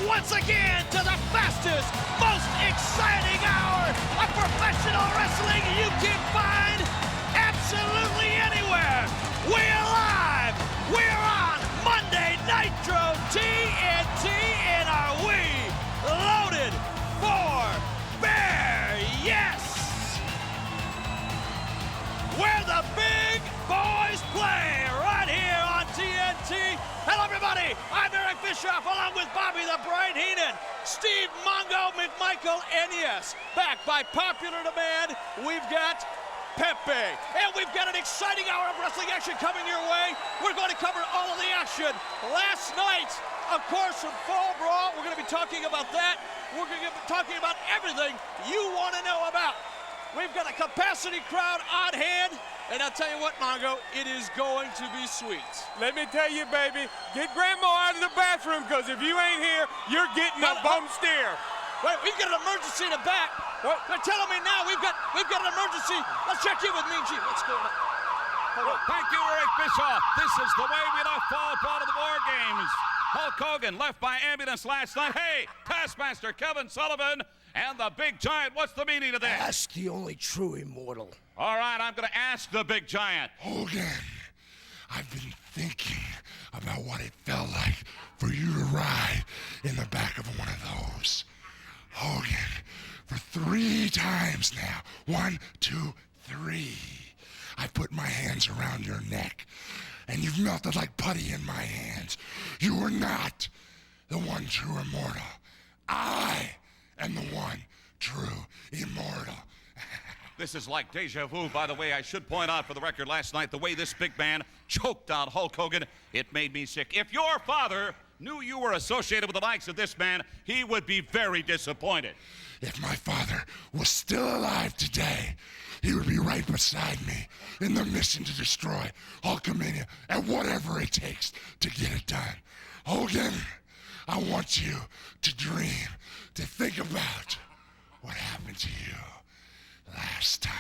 once again to the fastest, most exciting hour of professional wrestling you can find absolutely anywhere. We're live. We're on Monday Nitro TNT, and are we loaded for bear? Yes! Where the big boys play, right here on TNT. Hello, everybody. I'm Eric Bischoff, along with Bobby the Brain Heenan, Steve Mongo McMichael, and yes, back by popular demand, we've got Pepe. And we've got an exciting hour of wrestling action coming your way. We're going to cover all of the action. Last night, of course, from Fall Brawl, we're going to be talking about that. We're going to be talking about everything you want to know about. We've got a capacity crowd on hand, and I'll tell you what, Mongo, it is going to be sweet. Let me tell you, baby, get Grandma out of the bathroom, because if you ain't here, you're getting a bum steer. Wait, we've got an emergency in the back. What? They're telling me now we've got an emergency. Let's check in with Mean Gene. What's going on? Well, thank you, Eric Bischoff. This is the way we left Fall Brawl to the War Games. Hulk Hogan left by ambulance last night. Hey, Taskmaster Kevin Sullivan and the Big Giant. What's the meaning of this? Ask the only true immortal. All right, I'm going to ask the Big Giant. Hogan, I've been thinking about what it felt like for you to ride in the back of one of those. Hogan, for 3 times now, 1, 2, 3, I put my hands around your neck, and you've melted like putty in my hands. You are not the one true immortal. I am the one true immortal. This is like deja vu. By the way, I should point out for the record last night, the way this big man choked out Hulk Hogan, it made me sick. If your father knew you were associated with the likes of this man, he would be very disappointed. If my father was still alive today, he would be right beside me in the mission to destroy Hulkamania and whatever it takes to get it done. Hogan, I want you to dream, to think about what happened to you last time.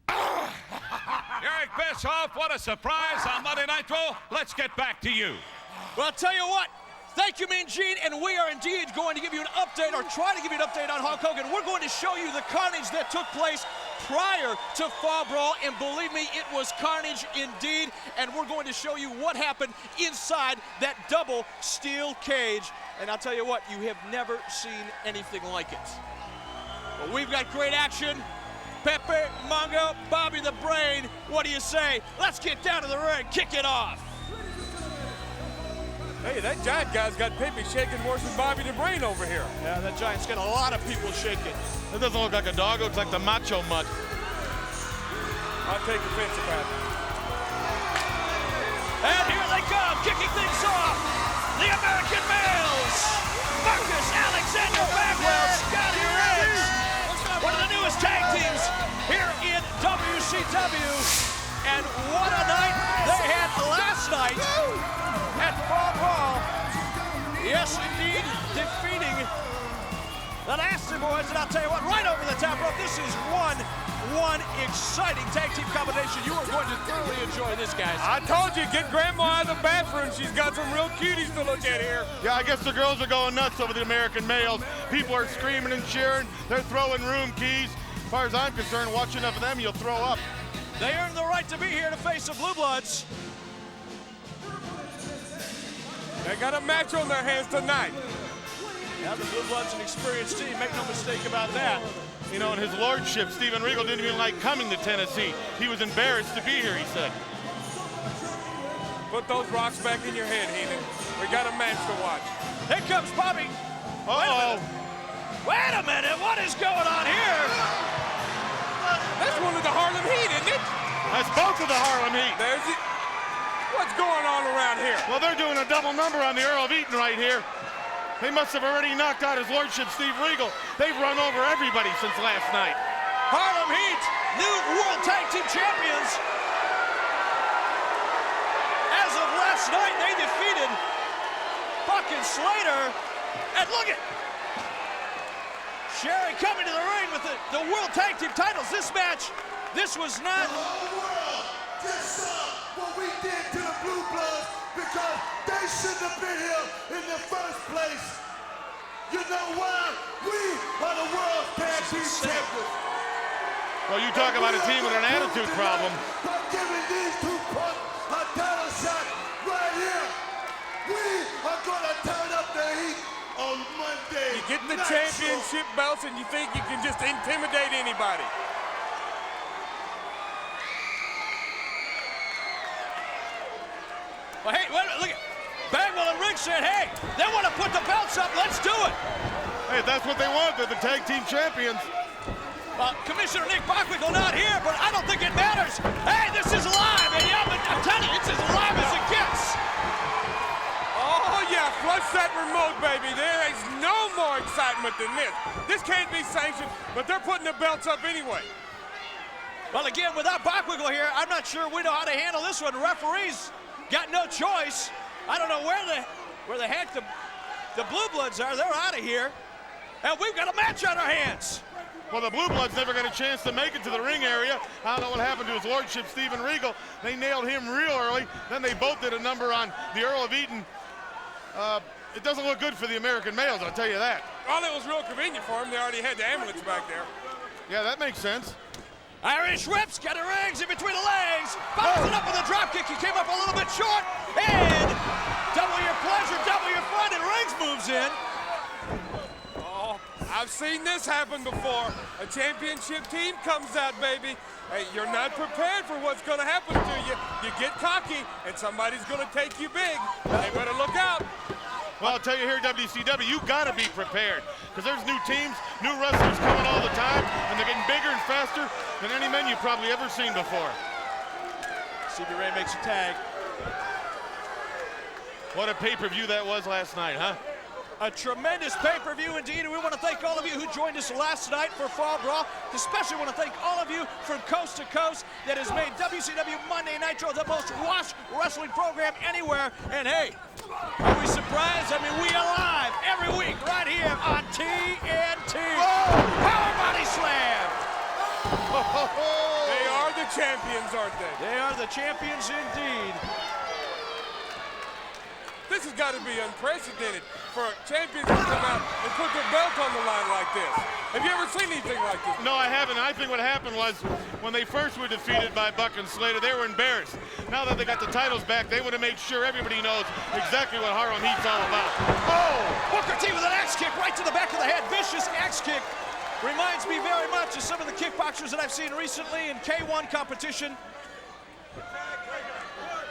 Eric Bischoff, what a surprise on Monday Nitro. Let's get back to you. Well, I'll tell you what. Thank you, Mean Gene, and we are indeed going to give you an update, or try to give you an update on Hulk Hogan. We're going to show you the carnage that took place prior to Fall Brawl, and believe me, it was carnage indeed, and we're going to show you what happened inside that double steel cage, and I'll tell you what, you have never seen anything like it. Well, we've got great action. Pepe, Mongo, Bobby the Brain, what do you say? Let's get down to the ring, kick it off. Hey, that Giant guy's got Pepe shaking worse than Bobby the Brain over here. Yeah, that Giant's got a lot of people shaking. That doesn't look like a dog, it looks like the Macho Mutt. I'll take offense about it. And here they come, kicking things off. The American males, Marcus Alexander Bagwell, Scotty Riggs, one of the newest tag teams here in WCW. And what a night they had last night at Fall Brawl. Yes, indeed, defeating the Nasty Boys. And I'll tell you what, right over the top rope, this is one exciting tag team combination. You are going to thoroughly enjoy this, guys. I told you, get Grandma out of the bathroom. She's got some real cuties to look at here. Yeah, I guess the girls are going nuts over the American males. People are screaming and cheering. They're throwing room keys. As far as I'm concerned, watch enough of them, you'll throw up. They earned the right to be here to face the Blue Bloods. They got a match on their hands tonight. Now the Blue Bloods an experienced team, make no mistake about that. You know, and his lordship, Steven Regal, didn't even like coming to Tennessee. He was embarrassed to be here, he said. Put those rocks back in your head, Heenan. We got a match to watch. Here comes Bobby. Uh-oh. Wait a minute, what is going on here? That's one of the Harlem Heat, isn't it? That's both of the Harlem Heat. There's it. What's going on around here? Well, they're doing a double number on the Earl of Eaton right here. They must have already knocked out his lordship, Steve Regal. They've run over everybody since last night. Harlem Heat, new World Tag Team Champions. As of last night, they defeated Buck and Slater. And look at Sherry coming to the ring with the World Tag Team titles. This match, this was not... The whole world just saw what we did to the Blue Bloods because they shouldn't have been here in the first place. You know why? We are the world tag team champions. Well, you talk about a team with an attitude problem. By giving these two punks a title shot right here, we are going to turn up the heat on Monday. You get the Night championship belts and you think you can just intimidate anybody. Well, hey, wait, look at Bagwell and Riggs said, hey, they want to put the belts up. Let's do it. Hey, that's what they want. They're the tag team champions. Commissioner Nick Bockwinkel not here, but I don't think it matters. Hey, this is live, and yeah, but I'm telling you, it's as live as it gets. Oh, yeah, flush that remote, baby. There is no more excitement than this. This can't be sanctioned, but they're putting the belts up anyway. Well, again, without Bockwinkel here, I'm not sure we know how to handle this one. Referees got no choice. I don't know where the heck the Blue Bloods are. They're out of here. And we've got a match on our hands. Well, the Blue Bloods never got a chance to make it to the ring area. I don't know what happened to his lordship, Steven Regal. They nailed him real early. Then they both did a number on the Earl of Eaton. It doesn't look good for the American males, I'll tell you that. Well, it was real convenient for them. They already had the ambulance back there. Yeah, that makes sense. Irish whips, got a rings in between the legs. Follows it up with a drop kick. He came up a little bit short. And double your pleasure, double your fun, and Riggs moves in. Oh, I've seen this happen before. A championship team comes out, baby. Hey, you're not prepared for what's going to happen to you. You get cocky, and somebody's going to take you big. They better look out. Well, I'll tell you here, WCW, you got to be prepared because there's new teams, new wrestlers coming all the time, and they're getting bigger and faster than any men you've probably ever seen before. Stevie Ray makes a tag. What a pay-per-view that was last night, huh? A tremendous pay-per-view indeed, and we want to thank all of you who joined us last night for Fall Brawl. Especially want to thank all of you from coast to coast that has made WCW Monday Nitro the most watched wrestling program anywhere. And hey, are we surprised? I mean, we are live every week right here on TNT. Power Body Slam. They are the champions, aren't they? They are the champions indeed. This has got to be unprecedented for champions to come out and put their belt on the line like this. Have you ever seen anything like this? No, I haven't. I think what happened was when they first were defeated by Buck and Slater, they were embarrassed. Now that they got the titles back, they would have made sure everybody knows exactly what Harlem Heat's all about. Oh! Booker T with an axe kick right to the back of the head. Vicious axe kick. Reminds me very much of some of the kickboxers that I've seen recently in K1 competition.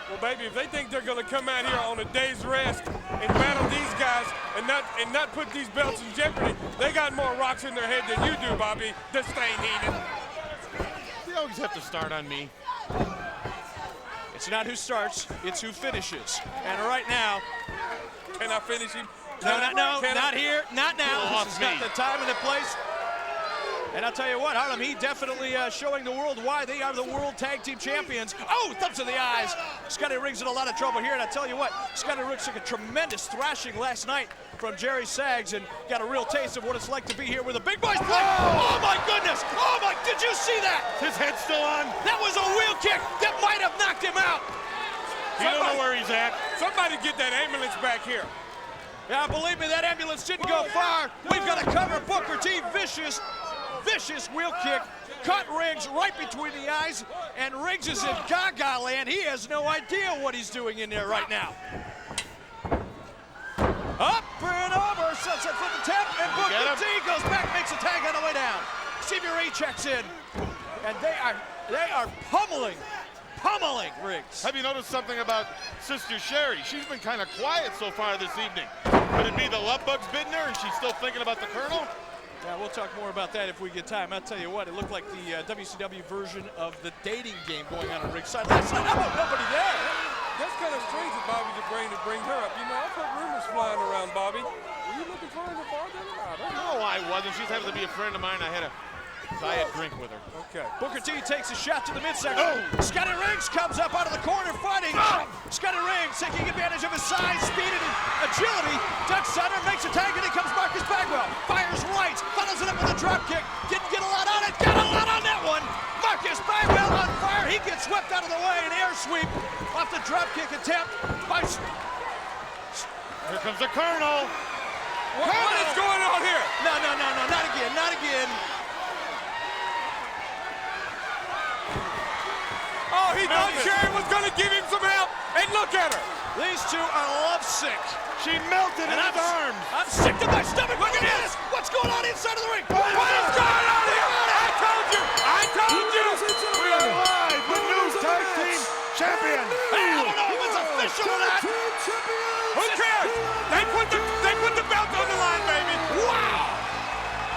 Well, baby, if they think they're going to come out here on a day's rest and battle these guys and not put these belts in jeopardy, they got more rocks in their head than you do, Bobby. This ain't Heenan. You always have to start on me. It's not who starts, it's who finishes. And right now, Can I finish him? not here, not now. This is not me. the time and the place. And I'll tell you what, Harlem Heat definitely showing the world why they are the World Tag Team Champions. Oh, thumbs to the eyes. Scotty Riggs in a lot of trouble here, and I tell you what, Scotty Riggs took a tremendous thrashing last night from Jerry Sags and got a real taste of what it's like to be here with the big boys play. Oh my goodness! Oh my, did you see that? His head's still on. That was a wheel kick that might have knocked him out. You don't know where he's at. Somebody get that ambulance back here. Yeah, believe me, that ambulance didn't go far. We've got to cover Booker T. Vicious wheel kick. Cut Riggs right between the eyes, and Riggs is in gaga land. He has no idea what he's doing in there right now. Up and over, sunset flip the tap, and Booker T goes back, makes a tag on the way down. Stevie Ray checks in, and they are pummeling Riggs. Have you noticed something about Sister Sherry? She's been kind of quiet so far this evening. Could it be the love bug's bitten her and she's still thinking about the Colonel? Yeah, we'll talk more about that if we get time. I'll tell you what, it looked like the WCW version of the dating game going on Rigg's side last night. Oh, nobody there. That's kind of strange of Bobby to bring her up. You know, I've heard rumors flying around, Bobby. Were you looking for her in the bar then? I don't know. No, I wasn't. She's happened to be a friend of mine. I had a diet drink with her. Okay. Booker T takes a shot to the midsection. Oh. Scotty Riggs comes up out of the corner fighting. Oh. Scotty Riggs taking advantage of his size, speed, and agility. Ducks under, makes a tag, and in comes Marcus Bagwell. Fires right, follows it up with a drop kick. Didn't get a lot on it, got a lot on that one. Marcus Bagwell on fire. He gets swept out of the way. An air sweep off the drop kick attempt by Here comes the Colonel. What is going on here? No, not again, not again. Oh, he thought Sherry was going to give him some help. And look at her. These two are lovesick. She melted in his arms. I'm sick to my stomach. Look at this. What's going on inside of the ring? What is going on here? I told you. We are live with new tag team champion. I don't know if it's official or not. Who cares? They put the belt on the line, baby. Wow.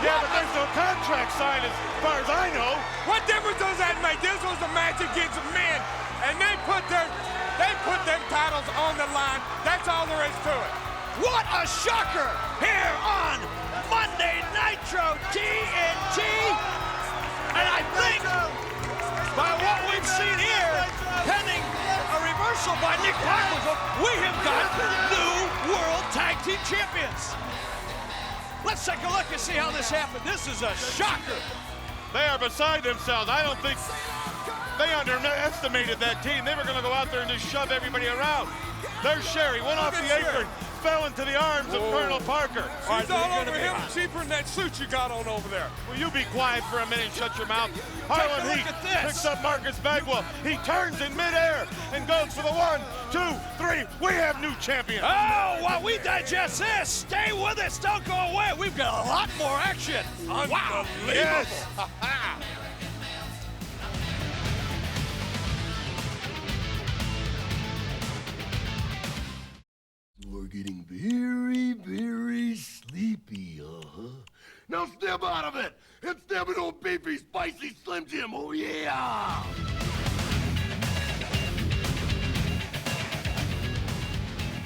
Yeah, but there's no contract signed as far as I know. What difference does that make? This was a match against men, and they put them titles on the line. That's all there is to it. What a shocker here on Monday Nitro TNT. And I think by what we've seen here, pending a reversal by Nick Bockwinkel, we have got new World Tag Team Champions. Let's take a look and see how this happened. This is a shocker. They are beside themselves. I don't think they underestimated that team. They were going to go out there and just shove everybody around. There's Sherry, went off the apron, fell into the arms of Colonel Parker. She's all over him, cheaper than that suit you got on over there. Will you be quiet for a minute and shut your mouth? Harlan Heat picks up Marcus Bagwell. He turns in midair and goes for the 1, 2, 3. We have new champions. Oh, while we digest this, stay with us. Don't go away. We've got a lot more action. Wow. Yes. We're getting very, very sleepy, Now step out of it and step into a beefy, spicy Slim Jim, oh yeah!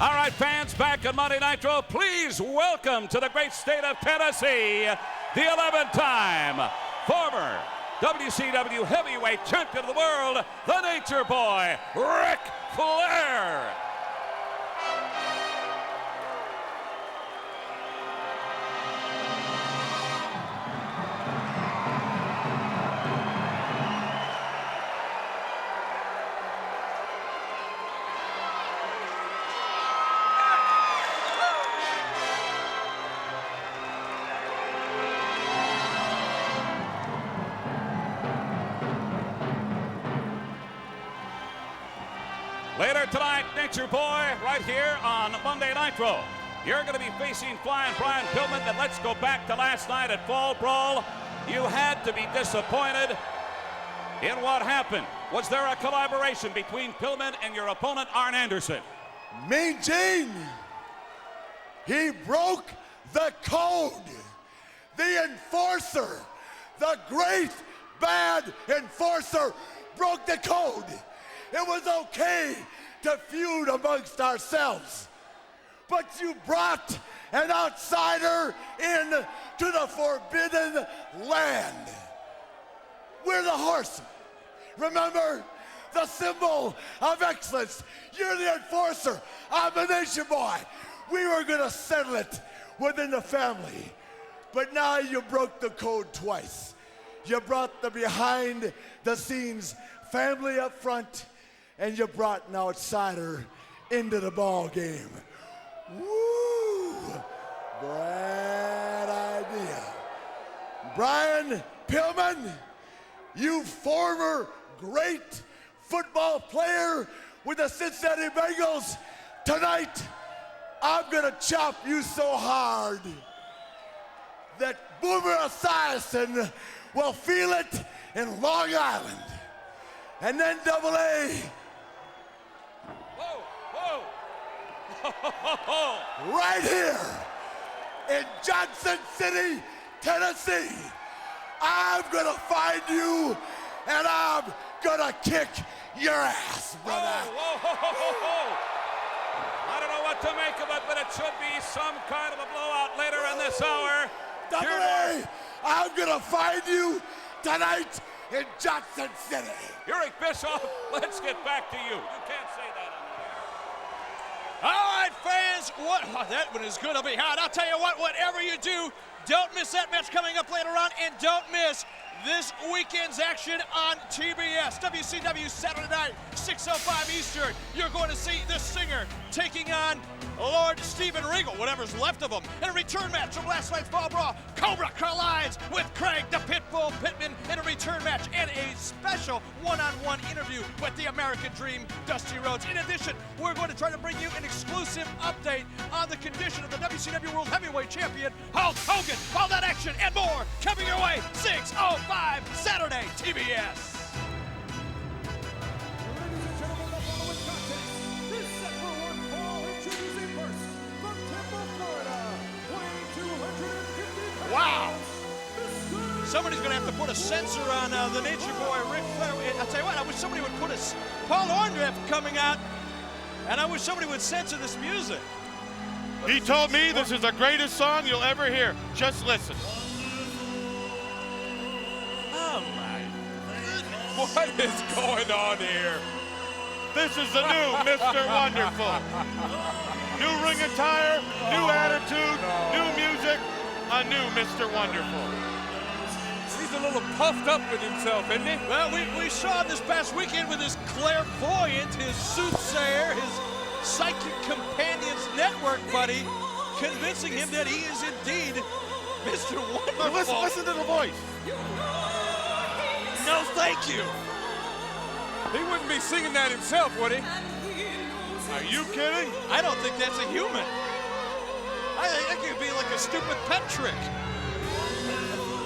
All right, fans, back on Monday Nitro, please welcome to the great state of Tennessee, the 11th-time former WCW heavyweight champion of the world, the Nature Boy, Ric Flair. Later tonight, Nature Boy, right here on Monday Nitro. You're going to be facing Flying Brian Pillman. And let's go back to last night at Fall Brawl. You had to be disappointed in what happened. Was there a collaboration between Pillman and your opponent, Arn Anderson? Mean Gene, he broke the code. The enforcer, the great bad enforcer, broke the code. It was okay to feud amongst ourselves, but you brought an outsider in to the forbidden land. We're the Horsemen. Remember, the symbol of excellence. You're the enforcer. I'm the Nature Boy. We were gonna settle it within the family, but now you broke the code twice. You brought the behind the scenes family up front, and you brought an outsider into the ball game. Woo! Bad idea. Brian Pillman, you former great football player with the Cincinnati Bengals, tonight I'm gonna chop you so hard that Boomer Esiason will feel it in Long Island. And then Double A. Right here in Johnson City, Tennessee. I'm gonna find you and I'm gonna kick your ass, brother. I don't know what to make of it, but it should be some kind of a blowout later in this hour. Double A, I'm gonna find you tonight in Johnson City. Eric Bischoff, let's get back to you. You can't say that on the air. All right, fans, that one is going to be hot. I'll tell you what, whatever you do, don't miss that match coming up later on, and don't miss this weekend's action on TBS. WCW Saturday night, 6:05 Eastern. You're going to see the Singer taking on Lord Steven Regal, whatever's left of him, in a return match from last night's Fall Brawl. Cobra collides with Craig the Pitbull Pittman in a return match and a special one-on-one interview with the American Dream, Dusty Rhodes. In addition, we're going to try to bring you an exclusive update on the condition of the WCW World Heavyweight Champion, Hulk Hogan. All that action and more coming your way, 6:05 Saturday, TBS. Wow! Somebody's going to have to put a censor on the Nature Boy, Ric Flair. I'll tell you what, I wish somebody would put Paul Orndorff coming out, and I wish somebody would censor this music. He told me this is the greatest song you'll ever hear. Just listen. Oh, my. What is going on here? This is the new Mr. Wonderful. New ring attire, new attitude, new music, a new Mr. Wonderful. He's a little puffed up with himself, isn't he? Well, we saw him this past weekend with his clairvoyant, his soothsayer, his psychic companions network buddy, convincing him that he is indeed Mr. Wonderful. Now listen to the voice. No, thank you. He wouldn't be singing that himself, would he? Are you kidding? I don't think that's a human. I think that could be like a stupid pet trick.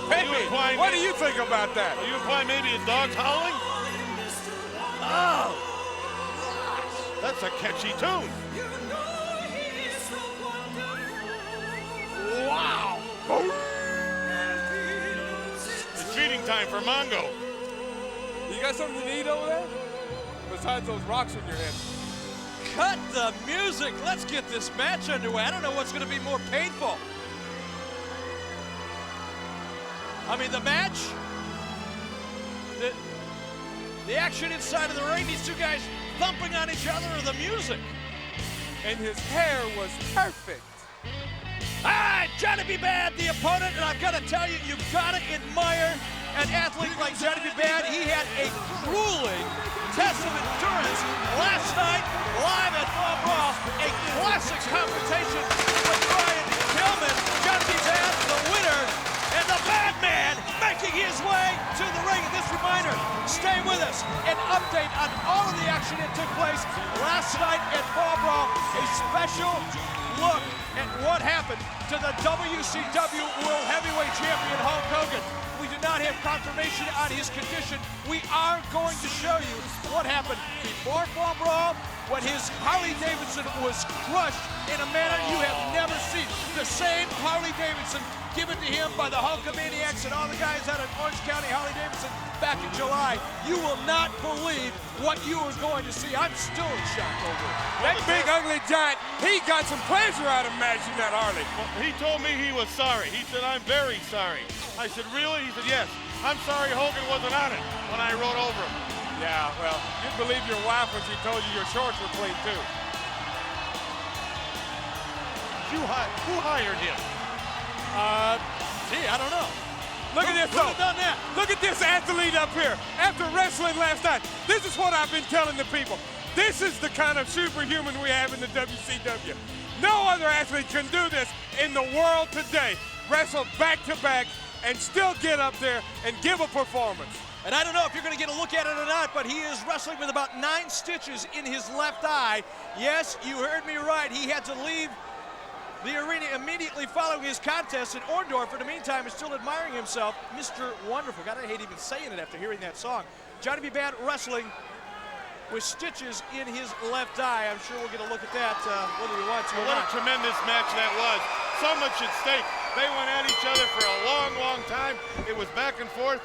Pepe, what do you think about that? Are you implying maybe his dog's howling? Oh, That's a catchy tune. wow. It's feeding time for Mongo. You got something to eat over there? Besides those rocks in your head. Cut the music. Let's get this match underway. I don't know what's going to be more painful. I mean, the match, the action inside of the ring, these two guys thumping on each other, or the music. And his hair was perfect. All right, Johnny B. Bad, the opponent, and I've got to tell you, you've got to admire an athlete like Johnny B. Bad. He had a grueling test of endurance last night, live at Fall Brawl, a classic confrontation with Brian Pillman. Johnny B. Bad, the winner, and the Bad Man making his way to the ring. And this reminder, stay with us. An update on all of the action that took place last night at Fall Brawl. A special look at what happened to the WCW World Heavyweight Champion Hulk Hogan. We do not have confirmation on his condition. We are going to show you what happened before Fall Brawl, when his Harley Davidson was crushed in a manner you have never seen. The same Harley Davidson given to him by the Hulkamaniacs and all the guys out of Orange County Harley Davidson back in July. You will not believe what you are going to see. I'm still in shock over it. That big ugly giant, he got some pleasure out of matching that Harley. Well, he told me he was sorry. He said, I'm very sorry. I said, really? He said, yes. I'm sorry Hogan wasn't on it when I rode over him. Yeah, well, you'd believe your wife when she told you your shorts were clean too. Who hired him? Gee, I don't know. Look at this, Who though. have done that? Look at this athlete up here. After wrestling last night, this is what I've been telling the people. This is the kind of superhuman we have in the WCW. No other athlete can do this in the world today. Wrestle back-to-back and still get up there and give a performance. And I don't know if you're going to get a look at it or not, but he is wrestling with about 9 stitches in his left eye. Yes, you heard me right. He had to leave the arena immediately following his contest, and Orndorff, in the meantime, is still admiring himself. Mr. Wonderful. God, I hate even saying it after hearing that song. Johnny B. Bad wrestling with stitches in his left eye. I'm sure we'll get a look at that whether we want to or What a not. tremendous match that was. So much at stake. They went at each other for a long, long time. It was back and forth.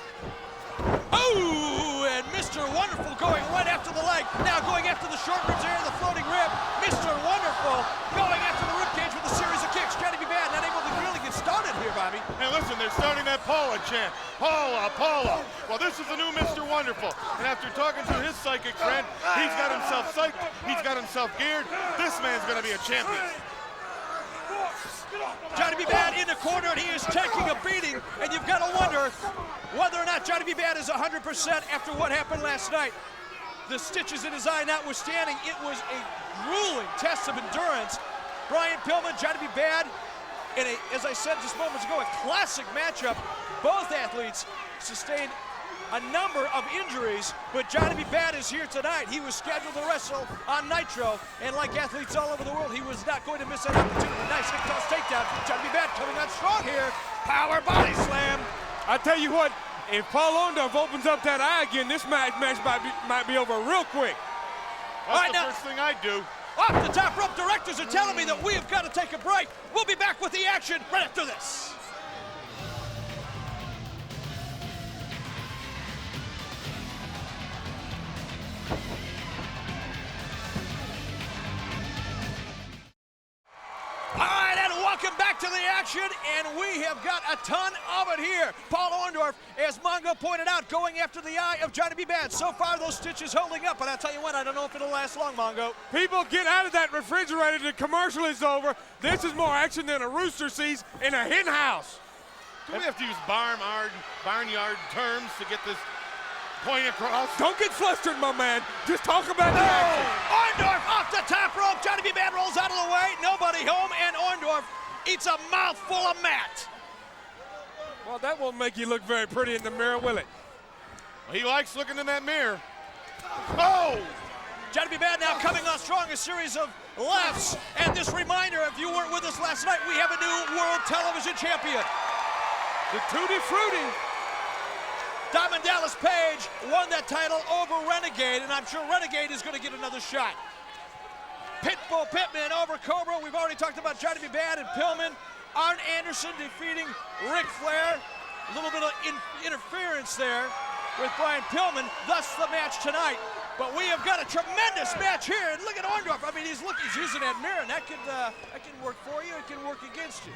Oh, and Mr. Wonderful going right after the leg. Now going after the short ribs there, the floating rib. Mr. Wonderful going after the ribcage with a series of kicks. Johnny B. Bad not able to really get started here, Bobby. And listen, they're starting that Paula chant. Paula, Paula. Well, this is the new Mr. Wonderful. And after talking to his psychic friend, he's got himself psyched. He's got himself geared. This man's going to be a champion. Johnny B. Bad in the corner, and he is taking a beating, and you've got to wonder whether or not Johnny B. Bad is 100% after what happened last night. The stitches in his eye notwithstanding, it was a grueling test of endurance. Brian Pillman, Johnny B. Bad, in a, as I said just moments ago, a classic matchup. Both athletes sustained a number of injuries, but Johnny B. Bad is here tonight. He was scheduled to wrestle on Nitro, and like athletes all over the world, he was not going to miss that opportunity. Nice hip toss takedown from Johnny B. Bad coming on strong here. Power body slam. I tell you what, if Paul Orndorff opens up that eye again, this match might be over real quick. That's the first thing I'd do. Off the top rope, directors are telling me that we have got to take a break. We'll be back with the action right after this. All right, and welcome back to the action, and we have got a ton of it here. Paul Orndorff, as Mongo pointed out, going after the eye of Johnny B. Bad. So far, those stitches holding up, but I'll tell you what, I don't know if it'll last long, Mongo. People, get out of that refrigerator. The commercial is over. This is more action than a rooster sees in a hen house. Do we have to use barnyard terms to get this point across? Don't get flustered, my man. Just talk about the action. Orndorff off the top rope. Johnny B. Bad rolls out of the way. Nobody home, and Orndorff eats a mouthful of mat. Well, that won't make you look very pretty in the mirror, will it? He likes looking in that mirror. Oh! Johnny B. Bad now coming on strong, a series of lefts. And this reminder, if you weren't with us last night, we have a new World Television Champion. The Tutti Frutti. Diamond Dallas Page won that title over Renegade, and I'm sure Renegade is going to get another shot. Pitbull Pittman over Cobra. We've already talked about Johnny B. Bad and Pillman. Arn Anderson defeating Ric Flair. A little bit of interference there with Brian Pillman, thus the match tonight. But we have got a tremendous match here, and look at Orndorff. I mean, he's using that mirror, and that can work for you, it can work against you.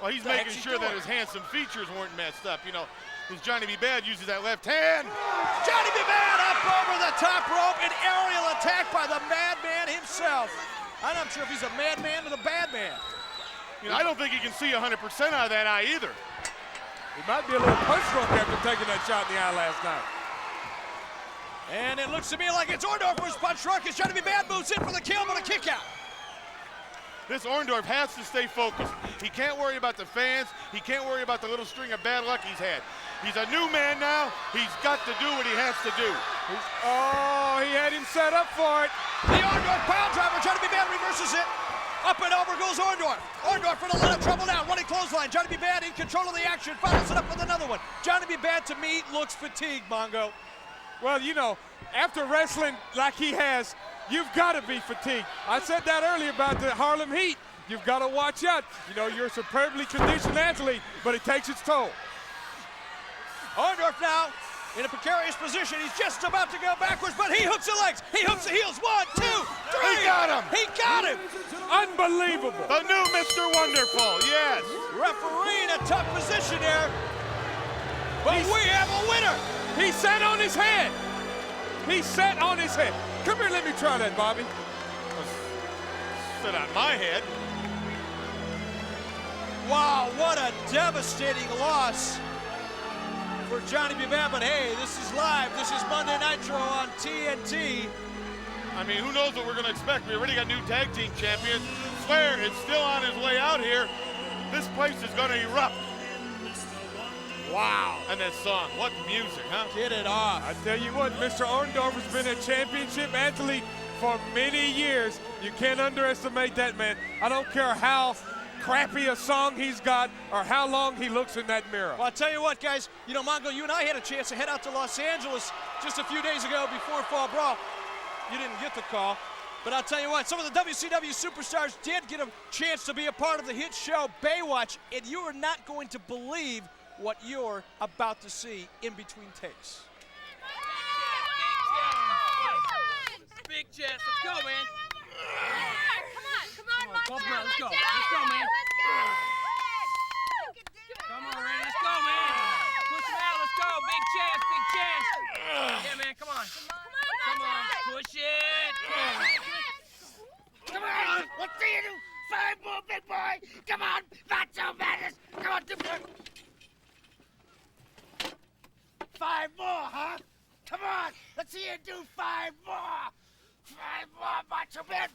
Well, he's making sure that his handsome features weren't messed up. You know, because Johnny B. Bad uses that left hand. Johnny B. Bad up over the top rope, an aerial attack by the Madman himself. I'm not sure if he's a madman or the bad man. You know, I don't think he can see 100% out of that eye either. He might be a little punch drunk after taking that shot in the eye last night. And it looks to me like it's Orndorff who's punch drunk as Johnny B. Bad moves in for the kill, but a kick out. This Orndorff has to stay focused. He can't worry about the fans. He can't worry about the little string of bad luck he's had. He's a new man now. He's got to do what he has to do. Oh, he had him set up for it. The Orndorff pound driver. Johnny B. Bad reverses it. Up and over goes Orndorff. Orndorff in a lot of trouble now. Running clothesline. Johnny B. Bad in control of the action. Follows it up with another one. Johnny B. Bad, to me, looks fatigued, Mongo. Well, you know, after wrestling like he has, you've got to be fatigued. I said that earlier about the Harlem Heat. You've got to watch out. You know, you're a superbly conditioned athlete, but it takes its toll. Orndorff now in a precarious position. He's just about to go backwards, but he hooks the legs. He hooks the heels. 1, 2, 3. He got him. He got him. Unbelievable. The new Mr. Wonderful, yes. Referee in a tough position there, but we have a winner. He sat on his head. He sat on his head. Come here, let me try that, Bobby. Sit on my head. Wow, what a devastating loss for Johnny B. Bad, but hey, this is live. This is Monday Nitro on TNT. I mean, who knows what we're going to expect? We already got new tag team champions. Flair is still on his way out here. This place is going to erupt. Wow. And that song, what music, huh? Get it off. I tell you what, Mr. Orndorff has been a championship athlete for many years. You can't underestimate that man. I don't care how crappy a song he's got or how long he looks in that mirror. Well, I'll tell you what, guys. You know, Mongo, you and I had a chance to head out to Los Angeles just a few days ago before Fall Brawl. You didn't get the call. But I'll tell you what, some of the WCW superstars did get a chance to be a part of the hit show Baywatch, and you are not going to believe what you're about to see in between takes. Big chest, let's go, man. Come on, Let's go, man. Come on, Randy, let's go, man. Push him out, let's go. Big chest, big chest. Yeah, man, come on. Come on, push it. Come on, let's see you do 5 more, big boy. Come on, Macho Madness. Come on, you do 5 more? 5 more, Macho Man.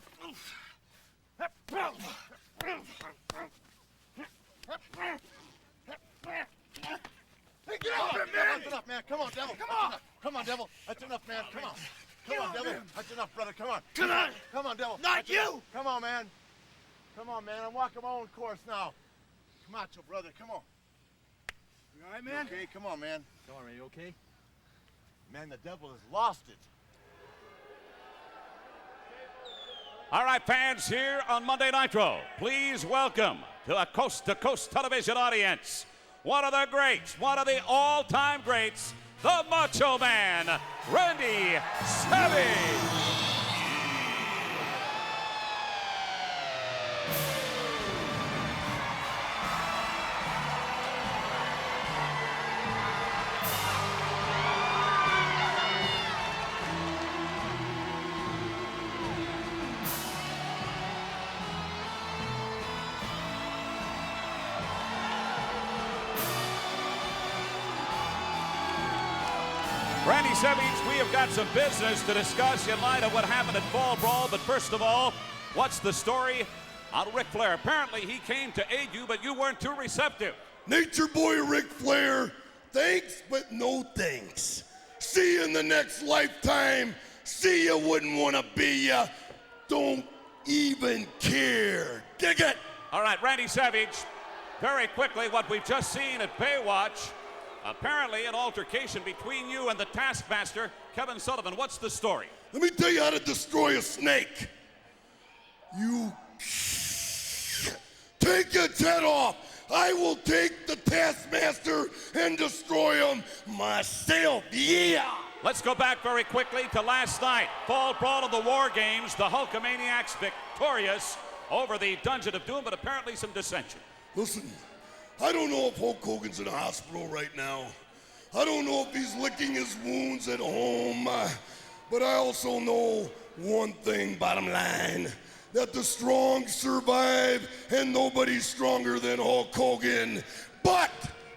Hey, get over it, man! That's enough, man. Come on, Devil. Come on. Come on, Devil. That's enough, man. Come on. Come on, Devil. That's enough, brother. Come on. Come on. Come on, Devil. Not you. Come on, man. Come on, man. I'm walking my own course now. Come on, brother. Come on. You all right, man? Okay, come on, man. Come on, man. You okay? Man, the Devil has lost it. All right, fans here on Monday Nitro, please welcome to a coast-to-coast television audience, one of the greats, one of the all-time greats, the Macho Man, Randy Savage. Randy Savage, we have got some business to discuss in light of what happened at Fall Brawl, but first of all, what's the story on Ric Flair? Apparently he came to aid you, but you weren't too receptive. Nature Boy Ric Flair, thanks, but no thanks. See you in the next lifetime. See you wouldn't want to be ya. Don't even care. Dig it. All right, Randy Savage, very quickly, what we've just seen at Baywatch, apparently an altercation between you and the Taskmaster, Kevin Sullivan. What's the story? Let me tell you how to destroy a snake. You take its head off. I will take the Taskmaster and destroy him myself. Yeah. Let's go back very quickly to last night. Fall Brawl of the War Games, the Hulkamaniacs victorious over the Dungeon of Doom, but apparently some dissension. Listen, I don't know if Hulk Hogan's in a hospital right now. I don't know if he's licking his wounds at home. But I also know one thing, bottom line, that the strong survive and nobody's stronger than Hulk Hogan. But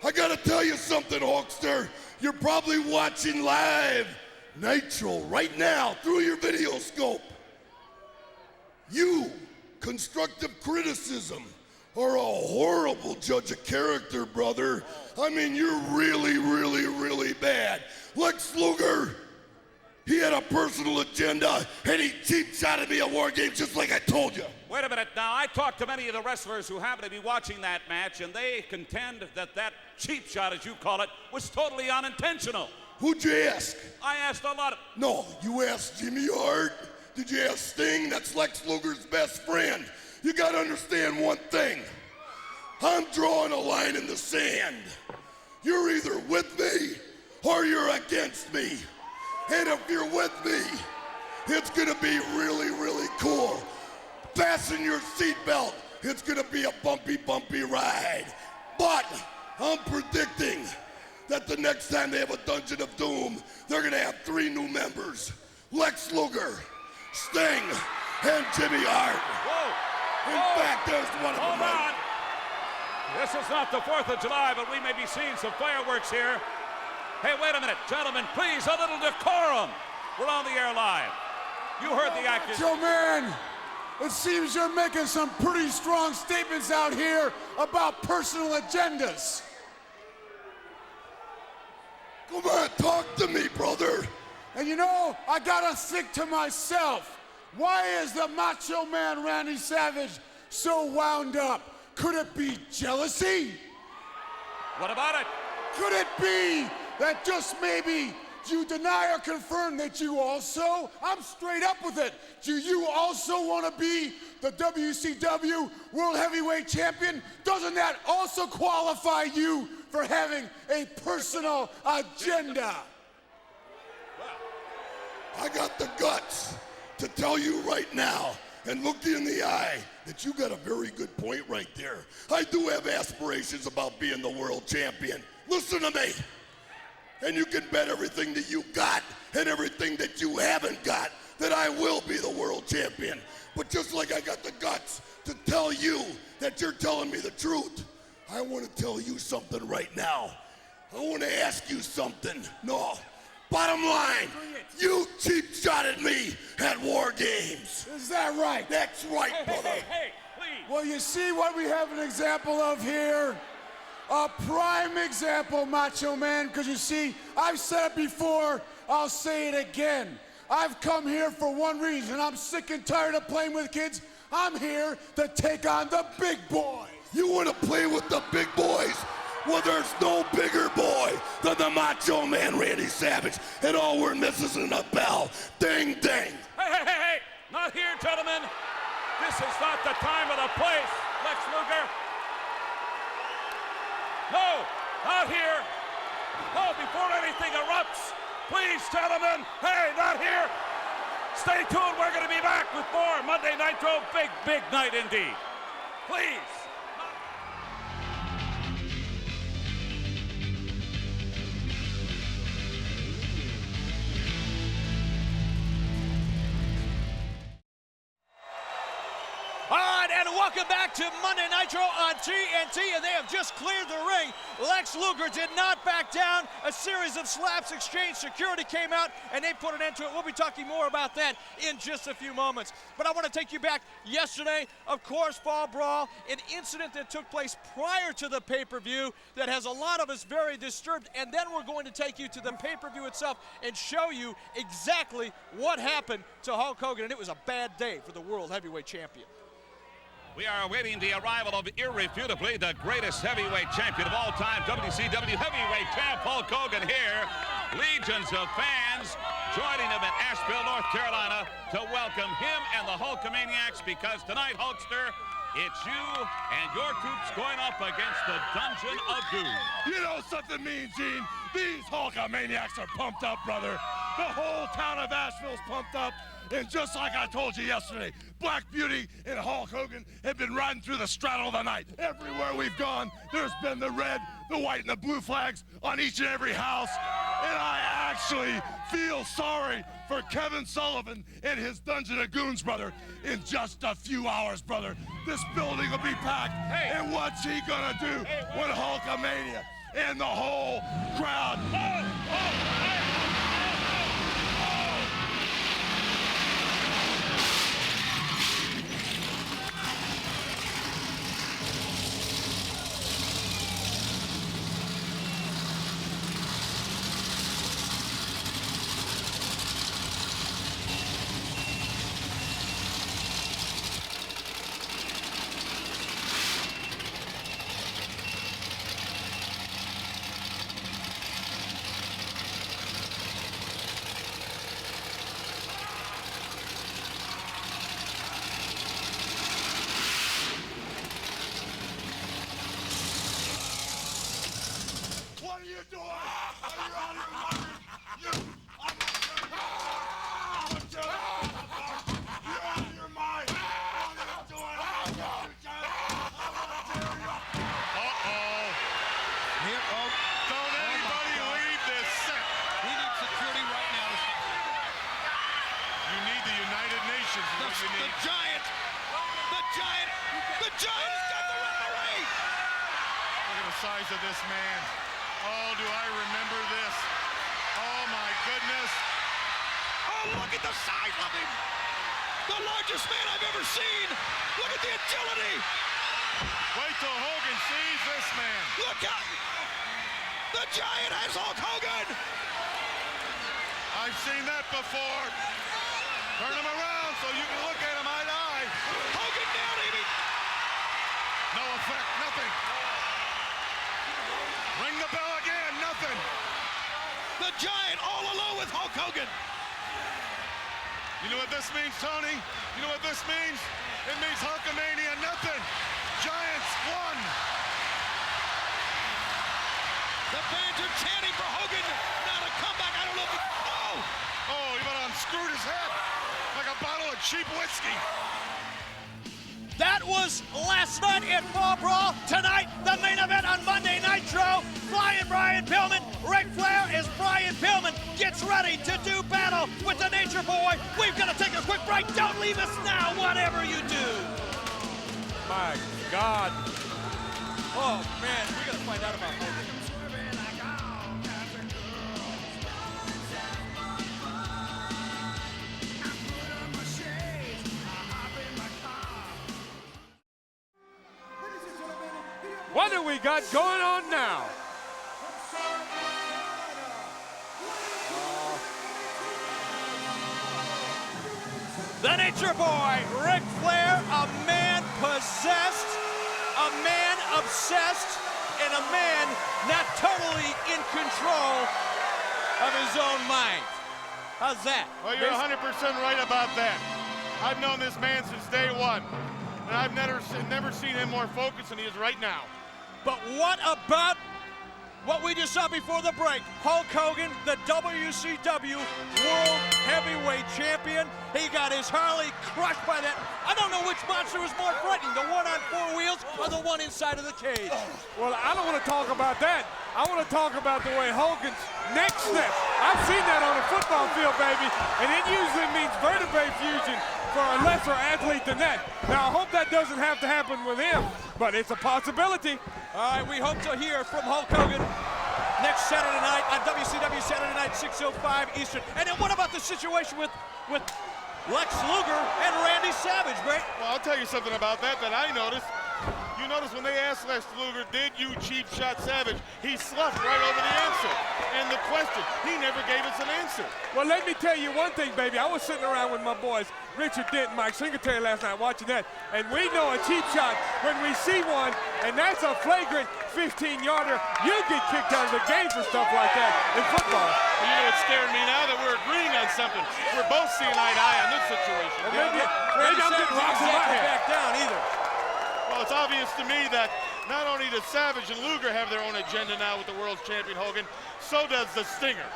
I gotta tell you something, Hulkster. You're probably watching live Nitro right now through your video scope. You, constructive criticism, are a horrible judge of character, brother. I mean, you're really, really, really bad. Lex Luger, he had a personal agenda, and he cheap-shotted me at War Games just like I told you. Wait a minute now. I talked to many of the wrestlers who happen to be watching that match, and they contend that cheap shot, as you call it, was totally unintentional. Who'd you ask? I asked a lot of... No, you asked Jimmy Hart. Did you ask Sting? That's Lex Luger's best friend. You gotta understand one thing. I'm drawing a line in the sand. You're either with me or you're against me. And if you're with me, it's gonna be really, really cool. Fasten your seatbelt. It's gonna be a bumpy, bumpy ride. But I'm predicting that the next time they have a Dungeon of Doom, they're gonna have 3 new members. Lex Luger, Sting, and Jimmy Hart. Whoa! In fact, there's one of them. Hold on. This is not the 4th of July, but we may be seeing some fireworks here. Hey, wait a minute. Gentlemen, please, a little decorum. We're on the air live. You heard the actors. Joe, man, it seems you're making some pretty strong statements out here about personal agendas. Come on, talk to me, brother. And you know, I gotta think to myself, why is the Macho Man Randy Savage so wound up? Could it be jealousy? What about it? Could it be that just maybe you deny or confirm that you also, I'm straight up with it, do you also want to be the WCW World Heavyweight Champion? Doesn't that also qualify you for having a personal agenda? I got the guts to tell you right now and look you in the eye that you got a very good point right there. I do have aspirations about being the world champion. Listen to me. And you can bet everything that you got and everything that you haven't got that I will be the world champion. But just like I got the guts to tell you that you're telling me the truth, I want to tell you something right now. I want to ask you something. No, Bottom line, you cheap shot at me at War Games. Is that right? That's right, brother. Hey, please. Well, you see what we have an example of here? A prime example, Macho Man, because you see, I've said it before, I'll say it again. I've come here for one reason. I'm sick and tired of playing with kids. I'm here to take on the big boys. You want to play with the big boys? Well, there's no bigger boy than the Macho Man, Randy Savage. And all we're missing is a bell. Ding, ding. Hey. Not here, gentlemen. This is not the time or the place, Lex Luger. No, not here. No, before anything erupts. Please, gentlemen. Hey, not here. Stay tuned. We're going to be back with more Monday Nitro. Big night indeed. Please. All right, and welcome back to Monday Nitro on TNT, and they have just cleared the ring. Lex Luger did not back down. A series of slaps exchanged. Security came out, and they put an end to it. We'll be talking more about that in just a few moments. But I want to take you back yesterday, of course, Fall Brawl, an incident that took place prior to the pay-per-view that has a lot of us very disturbed, and then we're going to take you to the pay-per-view itself and show you exactly what happened to Hulk Hogan, and it was a bad day for the World Heavyweight Champion. We are awaiting the arrival of irrefutably the greatest heavyweight champion of all time, WCW heavyweight champ Hulk Hogan here. Legions of fans joining him in Asheville, North Carolina to welcome him and the Hulkamaniacs, because tonight, Hulkster, it's you and your troops going up against the Dungeon of Doom. You know something mean, Gene? These Hulkamaniacs are pumped up, brother. The whole town of Asheville's pumped up. And just like I told you yesterday, Black Beauty and Hulk Hogan have been riding through the straddle of the night. Everywhere we've gone, there's been the red, the white, and the blue flags on each and every house. And I actually feel sorry for Kevin Sullivan and his Dungeon of Goons, brother. In just a few hours, brother, this building will be packed. Hey. And what's he gonna do when Hulkamania and the whole crowd... The Giant has got the referee! Look at the size of this man. Oh, do I remember this? Oh, my goodness. Oh, look at the size of him! The largest man I've ever seen! Look at the agility! Wait till Hogan sees this man. Look out! The Giant has Hulk Hogan! I've seen that before. Turn him around so you can look at him eye to eye. Hogan down, Amy! No effect, nothing. Ring the bell again, nothing. The Giant all alone with Hulk Hogan. You know what this means, Tony? You know what this means? It means Hulkamania, nothing. Giants won. The fans are chanting for Hogan. Now to come back, I don't know if he... Oh, he went unscrewed his head like a bottle of cheap whiskey. That was last night in Fall Brawl. Tonight, the main event on Monday Nitro. Flying Brian Pillman. Ric Flair as Brian Pillman gets ready to do battle with the Nature Boy. We've got to take a quick break. Don't leave us now, whatever you do. My God. Oh, man, we got to find out about Hogan. do we got going on now? The Nature Boy, Ric Flair, a man possessed, a man obsessed, and a man not totally in control of his own mind. How's that? Well, you're 100% right about that. I've known this man since day one, and I've never seen him more focused than he is right now. But what about what we just saw before the break? Hulk Hogan, the WCW World Heavyweight Champion. He got his Harley crushed by that. I don't know which monster was more frightening, the one on 4 wheels or the one inside of the cage. Well, I don't want to talk about that. I want to talk about the way Hogan's neck snaps. I've seen that on a football field, baby, and it usually means vertebrae fusion for a lesser athlete than that. Now, I hope that doesn't have to happen with him, but it's a possibility. All right, we hope to hear from Hulk Hogan next Saturday night on WCW Saturday Night, 6:05 Eastern. And then what about the situation with Lex Luger and Randy Savage, Brett? Well, I'll tell you something about that I noticed. You notice when they asked Lex Luger, did you cheap shot Savage? He sloughed right over the answer. And the question, he never gave us an answer. Well, let me tell you one thing, baby. I was sitting around with my boys, Richard Dent and Mike Singletary last night watching that, and we know a cheap shot when we see one, and that's a flagrant 15-yarder. You get kicked out of the game for stuff like that in football. You know what's scaring me now? That we're agreeing on something. We're both seeing eye to eye on this situation. Well, maybe I'm getting rocks in my head. Back down either. Well, it's obvious to me that not only does Savage and Luger have their own agenda now with the world's champion Hogan, so does the Stinger.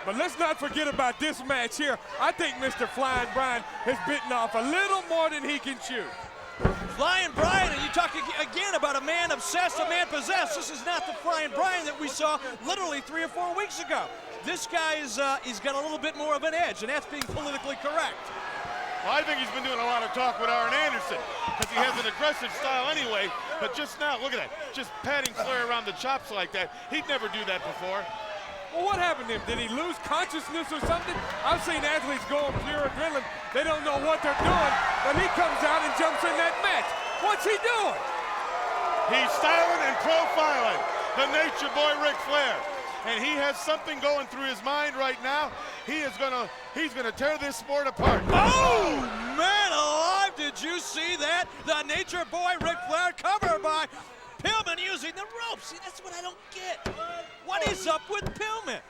But let's not forget about this match here. I think Mr. Flying Brian has bitten off a little more than he can chew. Flying Brian, and you talk again about a man obsessed, a man possessed. This is not the Flying Brian that we saw literally 3 or 4 weeks ago. This guy he's got a little bit more of an edge, and that's being politically correct. Well, I think he's been doing a lot of talk with Arn Anderson because he has an aggressive style anyway. But just now, look at that, just patting Flair around the chops like that. He'd never do that before. Well, what happened to him? Did he lose consciousness or something? I've seen athletes go on pure adrenaline. They don't know what they're doing, but he comes out and jumps in that match. What's he doing? He's styling and profiling the Nature Boy Ric Flair. And he has something going through his mind right now. He's gonna tear this sport apart. Oh, man alive, did you see that? The Nature Boy Ric Flair covered by Pillman using the ropes. See, that's what I don't get. What is up with Pillman?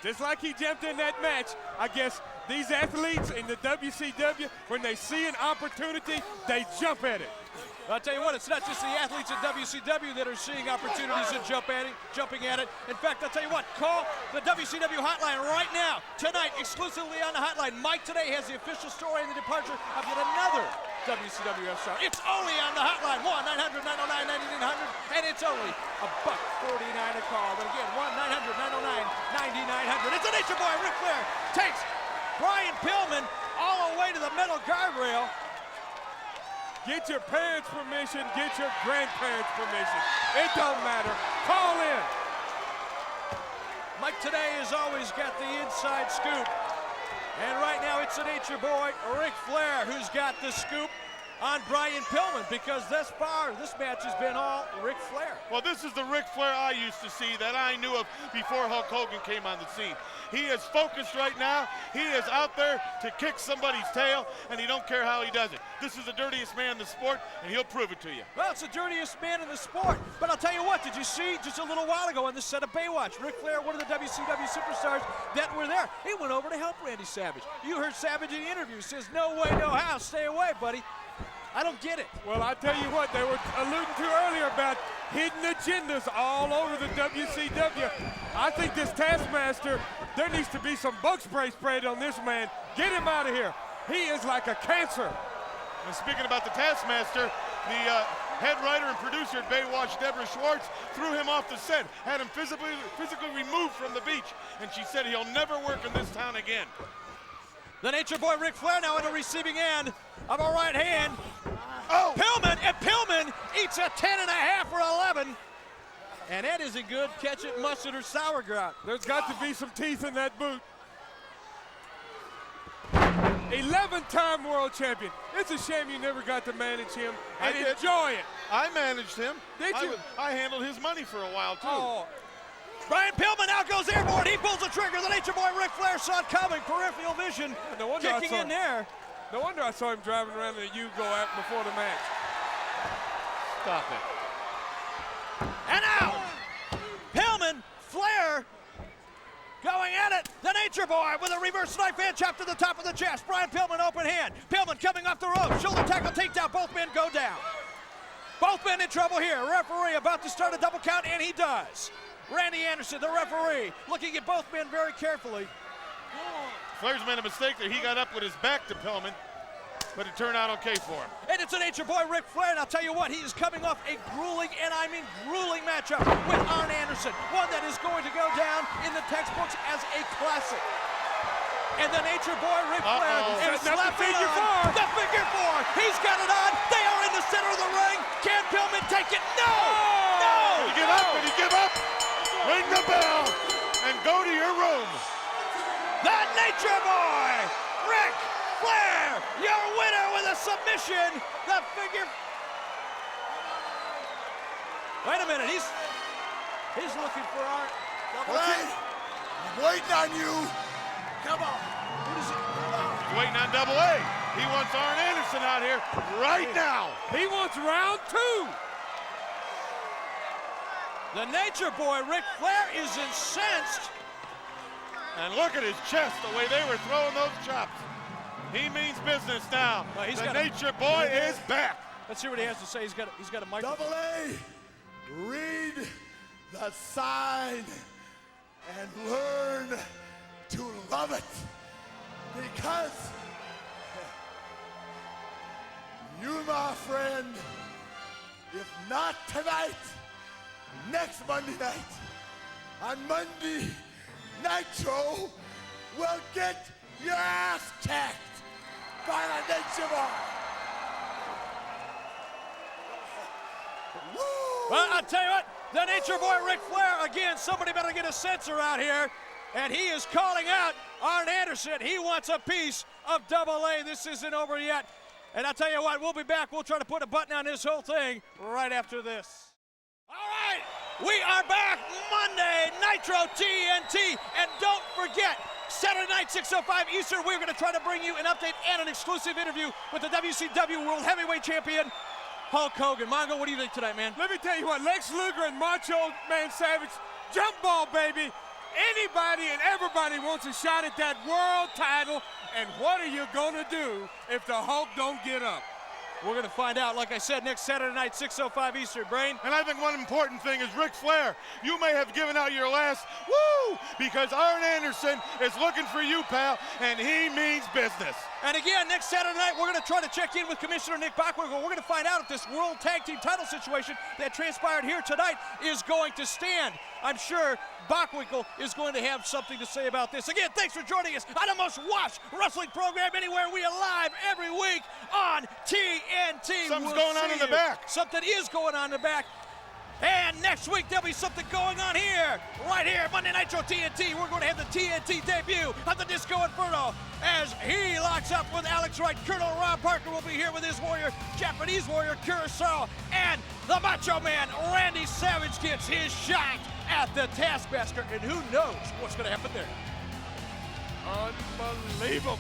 Just like he jumped in that match, I guess these athletes in the WCW, when they see an opportunity, they jump at it. I'll tell you what, it's not just the athletes at WCW that are seeing opportunities and jumping at it. In fact, I'll tell you what, call the WCW hotline right now, tonight, exclusively on the hotline. Mike today has the official story and the departure of yet another WCW star. It's only on the hotline, 1-900-909-9900, and it's only $1.49 a call. But again, 1-900-909-9900. It's the Nature Boy, Ric Flair, takes Brian Pillman all the way to the metal guardrail. Get your parents' permission, get your grandparents' permission. It don't matter. Call in. Mike today has always got the inside scoop. And right now it's the Nature Boy, Ric Flair, who's got the scoop on Brian Pillman, because thus far this match has been all Ric Flair. Well, this is the Ric Flair I used to see, that I knew of before Hulk Hogan came on the scene. He is focused right now. He is out there to kick somebody's tail, and he don't care how he does it. This is the dirtiest man in the sport, and he'll prove it to you. Well, it's the dirtiest man in the sport. But I'll tell you what, did you see just a little while ago on this set of Baywatch, Ric Flair, one of the WCW superstars that were there, he went over to help Randy Savage. You heard Savage in the interview, says, no way, no how, stay away, buddy. I don't get it. Well, I tell you what, they were alluding to earlier about hidden agendas all over the WCW. I think this Taskmaster, there needs to be some bug spray sprayed on this man. Get him out of here. He is like a cancer. And speaking about the Taskmaster, the head writer and producer at Baywatch, Deborah Schwartz, threw him off the set, had him physically removed from the beach, and she said he'll never work in this town again. The Nature Boy Ric Flair now on the receiving end of a right hand. Oh! Pillman, and Pillman eats a 10.5 or 11. And that isn't good ketchup, mustard, or sauerkraut. There's got to be some teeth in that boot. 11-time world champion. It's a shame you never got to manage him and I did. enjoy it. I managed him. Did you? I handled his money for a while, too. Oh, Brian Pillman now goes airborne. He pulls the trigger. The Nature Boy Ric Flair saw it coming. Peripheral vision no wonder I kicking saw in there. No wonder I saw him driving around in a Yugo out before the match. Stop it. And now, Pillman, Flair, going at it. The Nature Boy with a reverse knife hand chop to the top of the chest. Brian Pillman, open hand. Pillman coming off the rope. Shoulder tackle, takedown. Both men go down. Both men in trouble here. Referee about to start a double count, and he does. Randy Anderson, the referee, looking at both men very carefully. Flair's made a mistake there. He got up with his back to Pillman, but it turned out okay for him. And it's a Nature Boy Ric Flair, and I'll tell you what, he is coming off a grueling, and I mean grueling matchup with Arn Anderson, one that is going to go down in the textbooks as a classic. And the Nature Boy Ric Flair is slapping on the figure four. He's got it on. They are in the center of the ring. Can Pillman take it? No! No! Did he give up? Did he give up? Ring the bell and go to your room. The Nature Boy, Ric Flair, your winner with a submission. The figure. Wait a minute, he's looking for Arn. Double A, I'm waiting on you. Come on. He's waiting on Double A. He wants Arn Anderson out here right now. He wants round two. The Nature Boy, Ric Flair, is incensed. And look at his chest, the way they were throwing those chops. He means business now. Well, the Nature Boy is back. Let's see what he has to say. He's got a microphone. Double A, read the sign and learn to love it. Because you, my friend, if not tonight, next Monday night, on Monday Nitro, will get your ass kicked by the Nature Boy. Woo! Well, I'll tell you what, the Nature Boy Ric Flair, again, somebody better get a censor out here. And he is calling out Arn Anderson. He wants a piece of Double A. This isn't over yet. And I'll tell you what, we'll be back. We'll try to put a button on this whole thing right after this. All right, we are back Monday, Nitro TNT. And don't forget, Saturday night, 6:05 Eastern, we're going to try to bring you an update and an exclusive interview with the WCW World Heavyweight Champion, Hulk Hogan. Mongo, what do you think tonight, man? Let me tell you what, Lex Luger and Macho Man Savage, jump ball, baby. Anybody and everybody wants a shot at that world title, and what are you gonna do if the Hulk don't get up? We're gonna find out, like I said, next Saturday night, 6:05 Eastern, Brain. And I think one important thing is Ric Flair, you may have given out your last woo, because Arn Anderson is looking for you, pal, and he means business. And again, next Saturday night, we're going to try to check in with Commissioner Nick Bockwinkel. We're going to find out if this World Tag Team title situation that transpired here tonight is going to stand. I'm sure Bockwinkel is going to have something to say about this. Again, thanks for joining us on the most watched wrestling program anywhere. We are live every week on TNT. Something's going on in the back. Something is going on in the back. And next week, there'll be something going on here, right here, Monday Nitro TNT. We're going to have the TNT debut of the Disco Inferno as he locks up with Alex Wright. Colonel Rob Parker will be here with his warrior, Japanese warrior, Kurosawa. And the Macho Man, Randy Savage, gets his shot at the Taskmaster. And who knows what's going to happen there. Unbelievable.